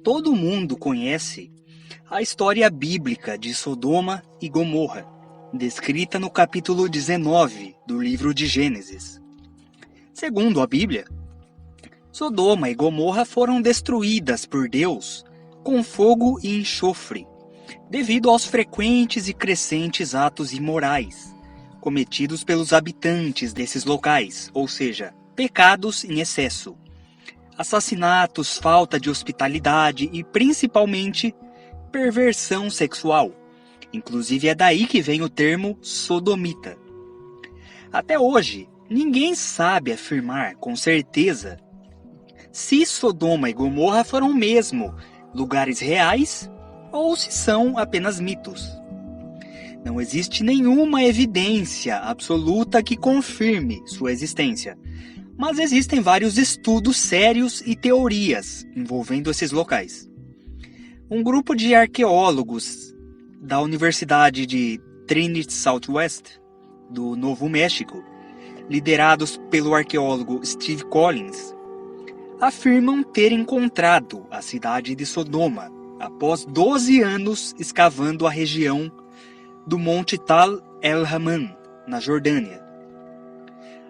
Todo mundo conhece a história bíblica de Sodoma e Gomorra, descrita no capítulo 19 do livro de Gênesis. Segundo a Bíblia, Sodoma e Gomorra foram destruídas por Deus com fogo e enxofre, devido aos frequentes e crescentes atos imorais cometidos pelos habitantes desses locais, ou seja, pecados em excesso, assassinatos, falta de hospitalidade e, principalmente, perversão sexual. Inclusive é daí que vem o termo sodomita. Até hoje, ninguém sabe afirmar com certeza se Sodoma e Gomorra foram mesmo lugares reais ou se são apenas mitos. Não existe nenhuma evidência absoluta que confirme sua existência, mas existem vários estudos sérios e teorias envolvendo esses locais. Um grupo de arqueólogos da Universidade de Trinity Southwest, do Novo México, liderados pelo arqueólogo Steve Collins, afirmam ter encontrado a cidade de Sodoma após 12 anos escavando a região do Monte Tal el-Haman, na Jordânia.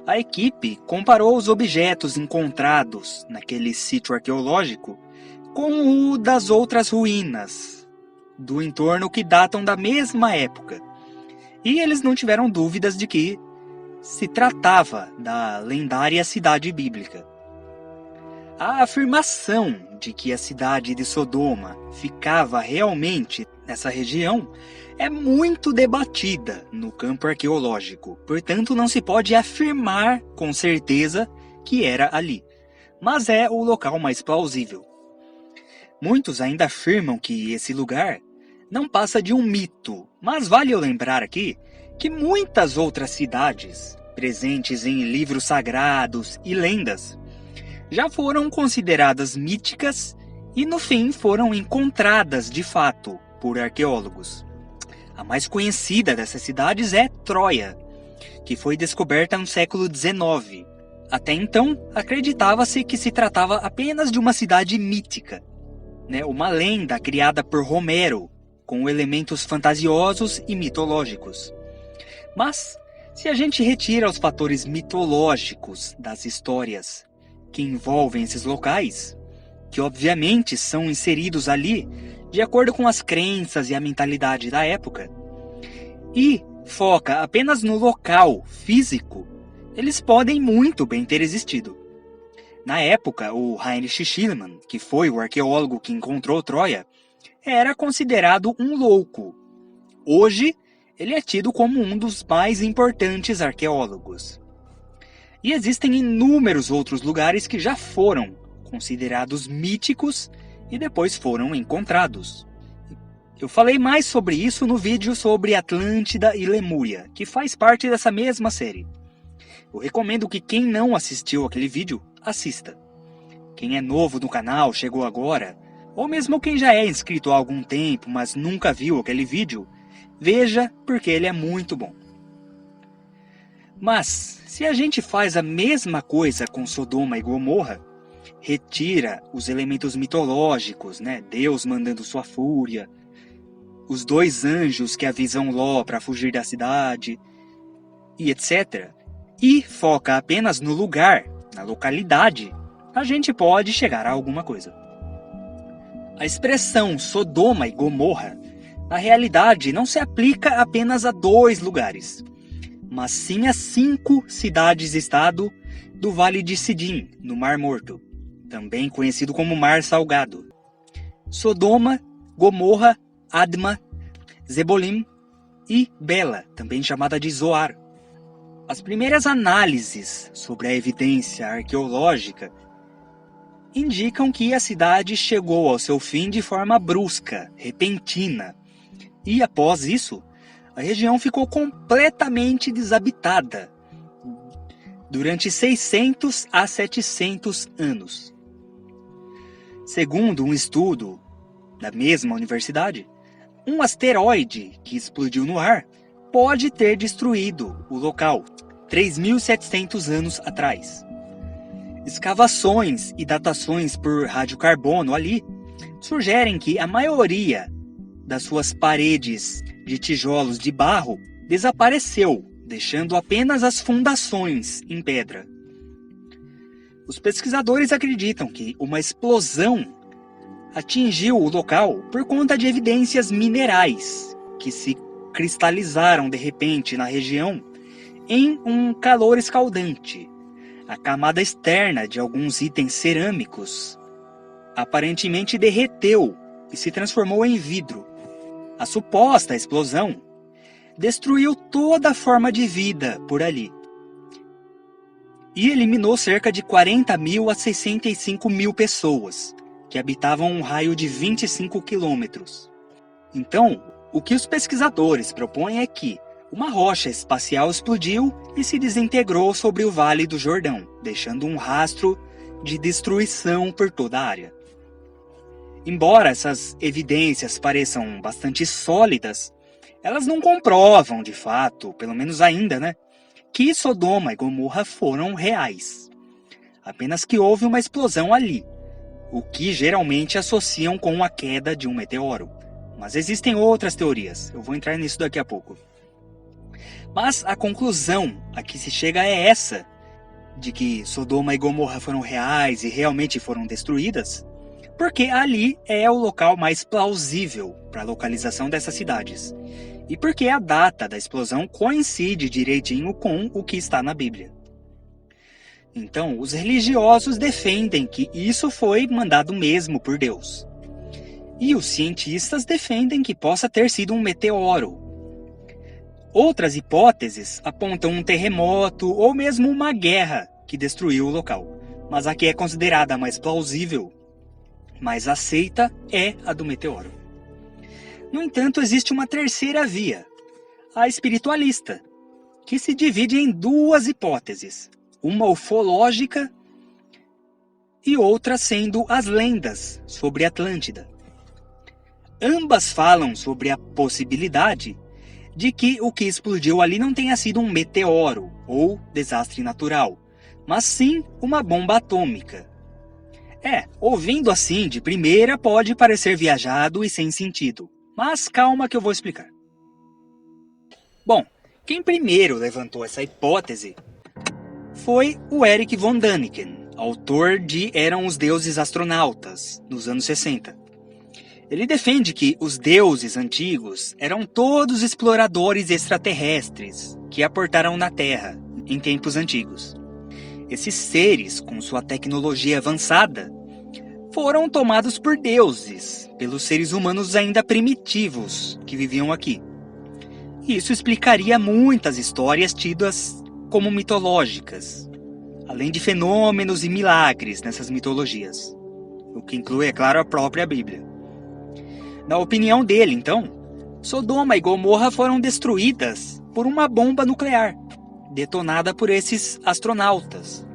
A equipe comparou os objetos encontrados naquele sítio arqueológico com o das outras ruínas do entorno que datam da mesma época. E eles não tiveram dúvidas de que se tratava da lendária cidade bíblica. A afirmação de que a cidade de Sodoma ficava realmente nessa região é muito debatida no campo arqueológico, portanto não se pode afirmar com certeza que era ali, mas é o local mais plausível. Muitos ainda afirmam que esse lugar não passa de um mito, mas vale eu lembrar aqui que muitas outras cidades, presentes em livros sagrados e lendas, já foram consideradas míticas e no fim foram encontradas de fato por arqueólogos. A mais conhecida dessas cidades é Troia, que foi descoberta no século XIX. Até então, acreditava-se que se tratava apenas de uma cidade mítica, uma lenda criada por Homero, com elementos fantasiosos e mitológicos. Mas, se a gente retira os fatores mitológicos das histórias que envolvem esses locais, que obviamente são inseridos ali de acordo com as crenças e a mentalidade da época, e foca apenas no local físico, eles podem muito bem ter existido. Na época, o Heinrich Schliemann, que foi o arqueólogo que encontrou Troia, era considerado um louco. Hoje, ele é tido como um dos mais importantes arqueólogos. E existem inúmeros outros lugares que já foram considerados míticos e depois foram encontrados. Eu falei mais sobre isso no vídeo sobre Atlântida e Lemúria, que faz parte dessa mesma série. Eu recomendo que quem não assistiu aquele vídeo, assista. Quem é novo no canal, chegou agora, ou mesmo quem já é inscrito há algum tempo, mas nunca viu aquele vídeo, veja porque ele é muito bom. Mas, se a gente faz a mesma coisa com Sodoma e Gomorra, retira os elementos mitológicos, Deus mandando sua fúria, os 2 anjos que avisam Ló para fugir da cidade, e etc., e foca apenas no lugar, na localidade, a gente pode chegar a alguma coisa. A expressão Sodoma e Gomorra, na realidade, não se aplica apenas a 2 lugares, mas sim a 5 cidades-estado do Vale de Sidim, no Mar Morto, também conhecido como Mar Salgado. Sodoma, Gomorra, Adma, Zebolim e Bela, também chamada de Zoar. As primeiras análises sobre a evidência arqueológica indicam que a cidade chegou ao seu fim de forma brusca, repentina, e após isso, a região ficou completamente desabitada durante 600 a 700 anos. Segundo um estudo da mesma universidade, um asteroide que explodiu no ar pode ter destruído o local 3.700 anos atrás. Escavações e datações por radiocarbono ali sugerem que a maioria das suas paredes de tijolos de barro desapareceu, deixando apenas as fundações em pedra. Os pesquisadores acreditam que uma explosão atingiu o local por conta de evidências minerais que se cristalizaram de repente na região em um calor escaldante. A camada externa de alguns itens cerâmicos aparentemente derreteu e se transformou em vidro. A suposta explosão destruiu toda a forma de vida por ali e eliminou cerca de 40 mil a 65 mil pessoas, que habitavam um raio de 25 quilômetros. Então, o que os pesquisadores propõem é que uma rocha espacial explodiu e se desintegrou sobre o Vale do Jordão, deixando um rastro de destruição por toda a área. Embora essas evidências pareçam bastante sólidas, elas não comprovam, de fato, pelo menos ainda, que Sodoma e Gomorra foram reais. Apenas que houve uma explosão ali, o que geralmente associam com a queda de um meteoro. Mas existem outras teorias, eu vou entrar nisso daqui a pouco. Mas a conclusão a que se chega é essa, de que Sodoma e Gomorra foram reais e realmente foram destruídas, porque ali é o local mais plausível para a localização dessas cidades. E porque a data da explosão coincide direitinho com o que está na Bíblia. Então, os religiosos defendem que isso foi mandado mesmo por Deus. E os cientistas defendem que possa ter sido um meteoro. Outras hipóteses apontam um terremoto ou mesmo uma guerra que destruiu o local. Mas a que é considerada a mais plausível, mais aceita, é a do meteoro. No entanto, existe uma terceira via, a espiritualista, que se divide em duas hipóteses, uma ufológica e outra sendo as lendas sobre Atlântida. Ambas falam sobre a possibilidade de que o que explodiu ali não tenha sido um meteoro ou desastre natural, mas sim uma bomba atômica. Ouvindo assim de primeira pode parecer viajado e sem sentido, mas calma que eu vou explicar. Bom, quem primeiro levantou essa hipótese foi o Erich von Däniken, autor de Eram os Deuses Astronautas, nos anos 60. Ele defende que os deuses antigos eram todos exploradores extraterrestres que aportaram na Terra em tempos antigos. Esses seres, com sua tecnologia avançada, foram tomados por deuses, pelos seres humanos ainda primitivos que viviam aqui. Isso explicaria muitas histórias tidas como mitológicas, além de fenômenos e milagres nessas mitologias, o que inclui, é claro, a própria Bíblia. Na opinião dele, então, Sodoma e Gomorra foram destruídas por uma bomba nuclear, detonada por esses astronautas.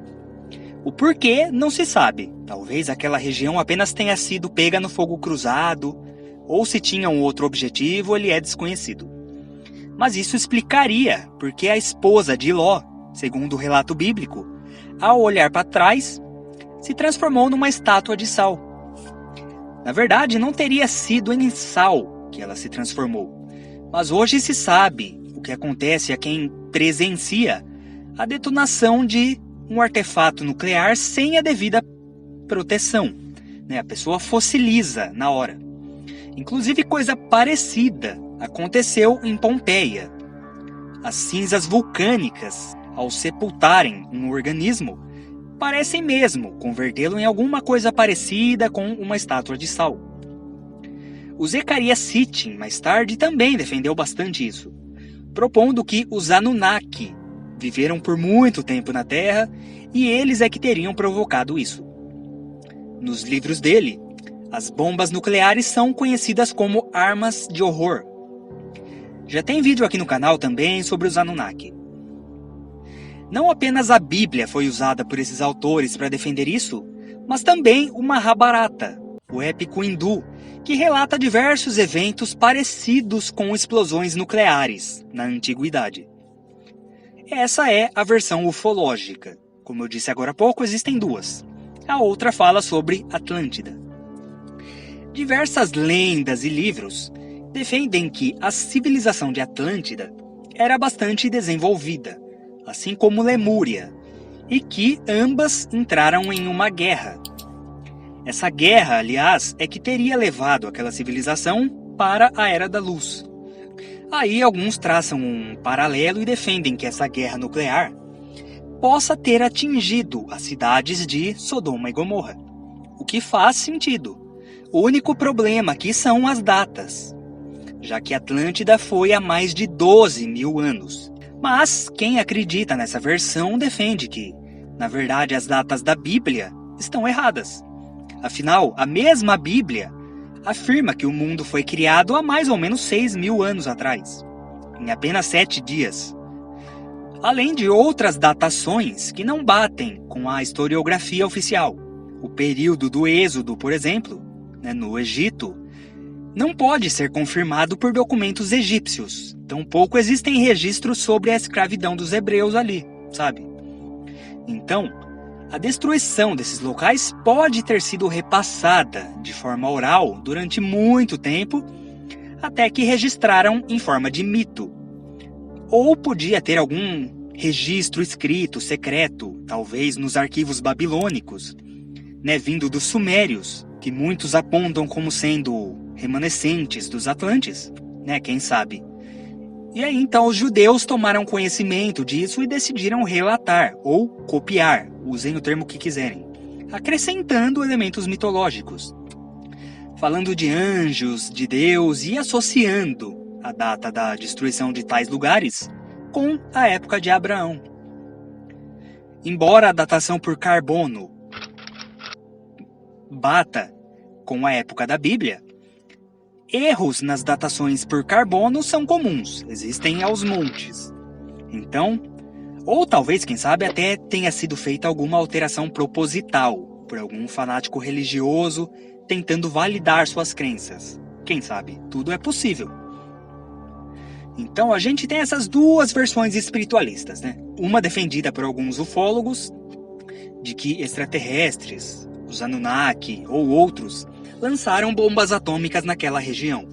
O porquê não se sabe. Talvez aquela região apenas tenha sido pega no fogo cruzado, ou se tinha um outro objetivo, ele é desconhecido. Mas isso explicaria porque a esposa de Ló, segundo o relato bíblico, ao olhar para trás, se transformou numa estátua de sal. Na verdade, não teria sido em sal que ela se transformou. Mas hoje se sabe o que acontece a quem presencia a detonação de um artefato nuclear sem a devida proteção. A pessoa fossiliza na hora. Inclusive, coisa parecida aconteceu em Pompeia. As cinzas vulcânicas, ao sepultarem um organismo, parecem mesmo convertê-lo em alguma coisa parecida com uma estátua de sal. O Zecharia Sitchin, mais tarde, também defendeu bastante isso, propondo que os Anunnaki viveram por muito tempo na Terra e eles é que teriam provocado isso. Nos livros dele, as bombas nucleares são conhecidas como armas de horror. Já tem vídeo aqui no canal também sobre os Anunnaki. Não apenas a Bíblia foi usada por esses autores para defender isso, mas também o Mahabharata, o épico hindu, que relata diversos eventos parecidos com explosões nucleares na antiguidade. Essa é a versão ufológica. Como eu disse agora há pouco, existem duas. A outra fala sobre Atlântida. Diversas lendas e livros defendem que a civilização de Atlântida era bastante desenvolvida, assim como Lemúria, e que ambas entraram em uma guerra. Essa guerra, aliás, é que teria levado aquela civilização para a Era da Luz. Aí alguns traçam um paralelo e defendem que essa guerra nuclear possa ter atingido as cidades de Sodoma e Gomorra, o que faz sentido. O único problema aqui são as datas, já que Atlântida foi há mais de 12 mil anos. Mas quem acredita nessa versão defende que, na verdade, as datas da Bíblia estão erradas. Afinal, a mesma Bíblia afirma que o mundo foi criado há mais ou menos 6 mil anos atrás, em apenas 7 dias. Além de outras datações que não batem com a historiografia oficial. O período do Êxodo, por exemplo, no Egito, não pode ser confirmado por documentos egípcios. Tampouco existem registros sobre a escravidão dos hebreus ali, sabe? Então, a destruição desses locais pode ter sido repassada de forma oral durante muito tempo, até que registraram em forma de mito. Ou podia ter algum registro escrito, secreto, talvez nos arquivos babilônicos, vindo dos sumérios, que muitos apontam como sendo remanescentes dos Atlantes, quem sabe. E aí então os judeus tomaram conhecimento disso e decidiram relatar, ou copiar, usem o termo que quiserem, acrescentando elementos mitológicos, falando de anjos, de Deus e associando a data da destruição de tais lugares com a época de Abraão. Embora a datação por carbono bata com a época da Bíblia, erros nas datações por carbono são comuns, existem aos montes. Então, ou talvez, quem sabe, até tenha sido feita alguma alteração proposital por algum fanático religioso tentando validar suas crenças. Quem sabe? Tudo é possível. Então a gente tem essas duas versões espiritualistas, Uma defendida por alguns ufólogos, de que extraterrestres, os Anunnaki ou outros, lançaram bombas atômicas naquela região.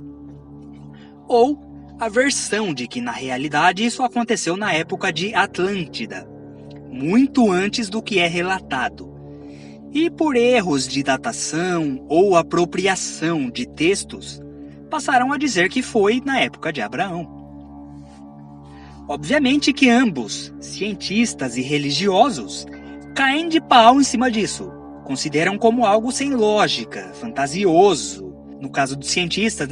Ou a versão de que, na realidade, isso aconteceu na época de Atlântida, muito antes do que é relatado. E por erros de datação ou apropriação de textos, passaram a dizer que foi na época de Abraão. Obviamente que ambos, cientistas e religiosos, caem de pau em cima disso. Consideram como algo sem lógica, fantasioso, no caso dos cientistas,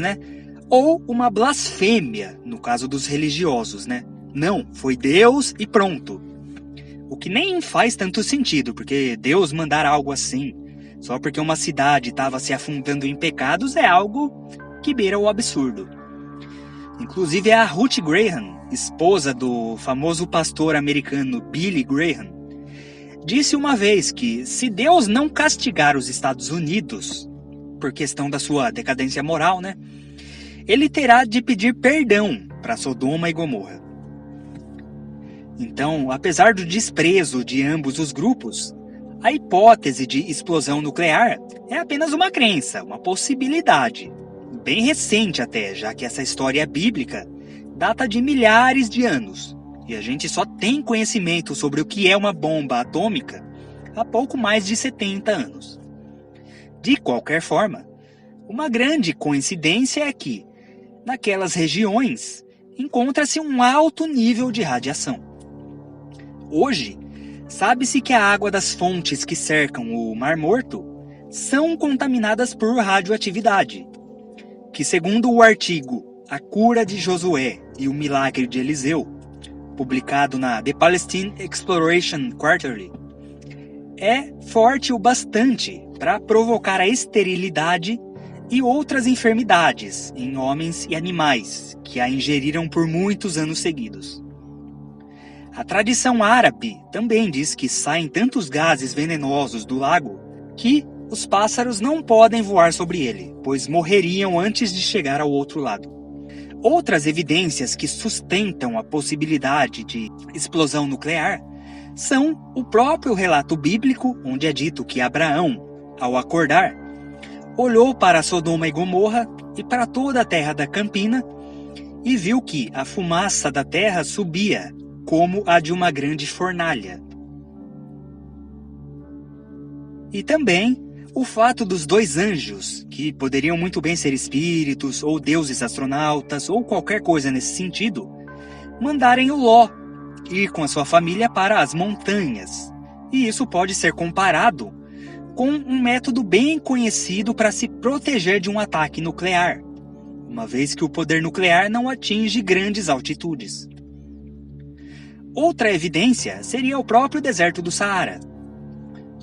ou uma blasfêmia, no caso dos religiosos, Não, foi Deus e pronto. O que nem faz tanto sentido, porque Deus mandar algo assim, só porque uma cidade estava se afundando em pecados, é algo que beira o absurdo. Inclusive a Ruth Graham, esposa do famoso pastor americano Billy Graham, disse uma vez que se Deus não castigar os Estados Unidos, por questão da sua decadência moral, ele terá de pedir perdão para Sodoma e Gomorra. Então, apesar do desprezo de ambos os grupos, a hipótese de explosão nuclear é apenas uma crença, uma possibilidade, bem recente até, já que essa história bíblica data de milhares de anos. E a gente só tem conhecimento sobre o que é uma bomba atômica há pouco mais de 70 anos. De qualquer forma, uma grande coincidência é que, naquelas regiões, encontra-se um alto nível de radiação. Hoje, sabe-se que a água das fontes que cercam o Mar Morto são contaminadas por radioatividade, que segundo o artigo A Cura de Josué e o Milagre de Eliseu, publicado na The Palestine Exploration Quarterly, é forte o bastante para provocar a esterilidade e outras enfermidades em homens e animais que a ingeriram por muitos anos seguidos. A tradição árabe também diz que saem tantos gases venenosos do lago que os pássaros não podem voar sobre ele, pois morreriam antes de chegar ao outro lado. Outras evidências que sustentam a possibilidade de explosão nuclear são o próprio relato bíblico, onde é dito que Abraão, ao acordar, olhou para Sodoma e Gomorra e para toda a terra da Campina e viu que a fumaça da terra subia como a de uma grande fornalha. E também o fato dos 2 anjos, que poderiam muito bem ser espíritos ou deuses astronautas ou qualquer coisa nesse sentido, mandarem o Ló ir com a sua família para as montanhas. E isso pode ser comparado com um método bem conhecido para se proteger de um ataque nuclear, uma vez que o poder nuclear não atinge grandes altitudes. Outra evidência seria o próprio deserto do Saara.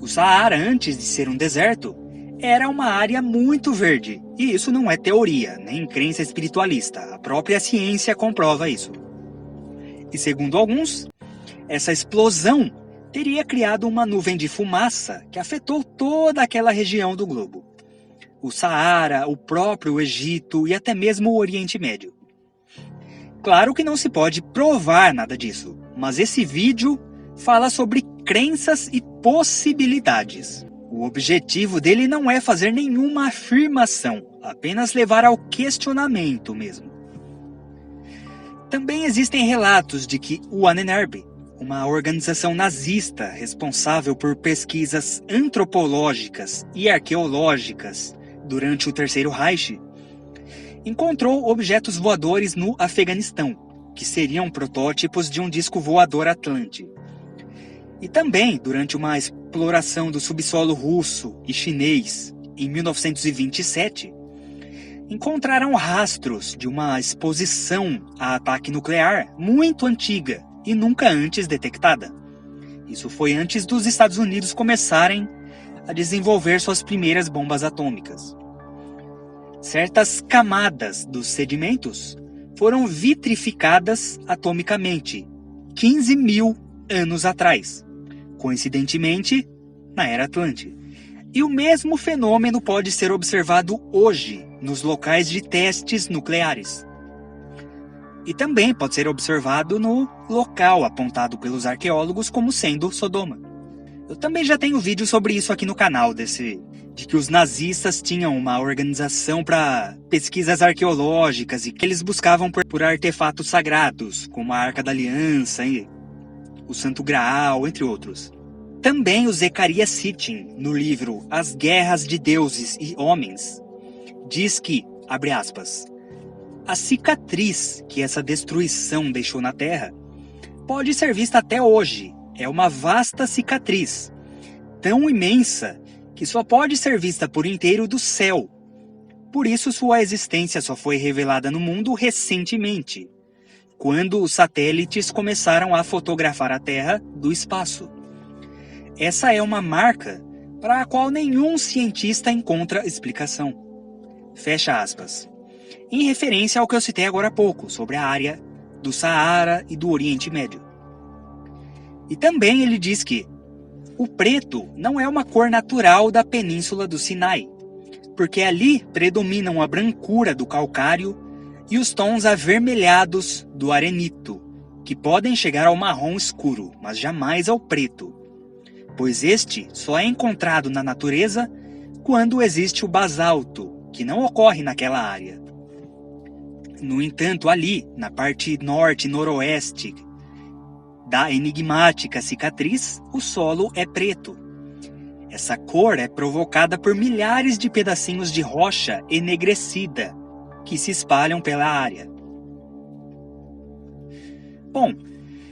O Saara, antes de ser um deserto, era uma área muito verde, e isso não é teoria, nem crença espiritualista, a própria ciência comprova isso. E segundo alguns, essa explosão teria criado uma nuvem de fumaça que afetou toda aquela região do globo. O Saara, o próprio Egito e até mesmo o Oriente Médio. Claro que não se pode provar nada disso, mas esse vídeo fala sobre crenças e possibilidades. O objetivo dele não é fazer nenhuma afirmação, apenas levar ao questionamento mesmo. Também existem relatos de que o Ahnenerbe, uma organização nazista responsável por pesquisas antropológicas e arqueológicas durante o Terceiro Reich, encontrou objetos voadores no Afeganistão, que seriam protótipos de um disco voador Atlante. E também, durante uma exploração do subsolo russo e chinês em 1927, encontraram rastros de uma exposição a ataque nuclear muito antiga e nunca antes detectada. Isso foi antes dos Estados Unidos começarem a desenvolver suas primeiras bombas atômicas. Certas camadas dos sedimentos foram vitrificadas atomicamente 15 mil anos atrás, coincidentemente na Era Atlante. E o mesmo fenômeno pode ser observado hoje nos locais de testes nucleares. E também pode ser observado no local apontado pelos arqueólogos como sendo Sodoma. Eu também já tenho vídeo sobre isso aqui no canal, de que os nazistas tinham uma organização para pesquisas arqueológicas e que eles buscavam por artefatos sagrados, como a Arca da Aliança e o Santo Graal, entre outros. Também o Zecharia Sitchin, no livro As Guerras de Deuses e Homens, diz que, abre aspas, a cicatriz que essa destruição deixou na Terra pode ser vista até hoje. É uma vasta cicatriz, tão imensa que só pode ser vista por inteiro do céu. Por isso sua existência só foi revelada no mundo recentemente, quando os satélites começaram a fotografar a Terra do espaço. Essa é uma marca para a qual nenhum cientista encontra explicação. Fecha aspas. Em referência ao que eu citei agora há pouco, sobre a área do Saara e do Oriente Médio. E também ele diz que o preto não é uma cor natural da península do Sinai, porque ali predominam a brancura do calcário e os tons avermelhados do arenito, que podem chegar ao marrom escuro, mas jamais ao preto, pois este só é encontrado na natureza quando existe o basalto, que não ocorre naquela área. No entanto, ali, na parte norte e noroeste da enigmática cicatriz, o solo é preto. Essa cor é provocada por milhares de pedacinhos de rocha enegrecida que se espalham pela área. Bom,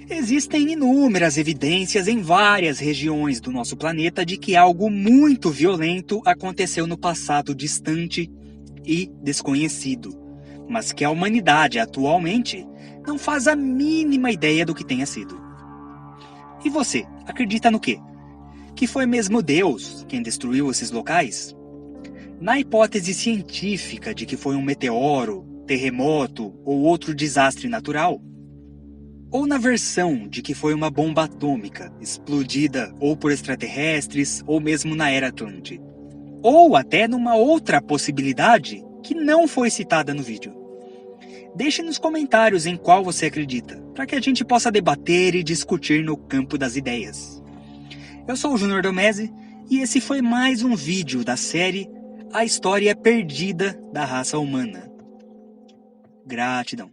existem inúmeras evidências em várias regiões do nosso planeta de que algo muito violento aconteceu no passado distante e desconhecido, mas que a humanidade atualmente não faz a mínima ideia do que tenha sido. E você, acredita no quê? Que foi mesmo Deus quem destruiu esses locais? Na hipótese científica de que foi um meteoro, terremoto ou outro desastre natural? Ou na versão de que foi uma bomba atômica, explodida ou por extraterrestres ou mesmo na Era Atlante? Ou até numa outra possibilidade que não foi citada no vídeo? Deixe nos comentários em qual você acredita, para que a gente possa debater e discutir no campo das ideias. Eu sou o Júnior Domese e esse foi mais um vídeo da série a história perdida da raça humana. Gratidão.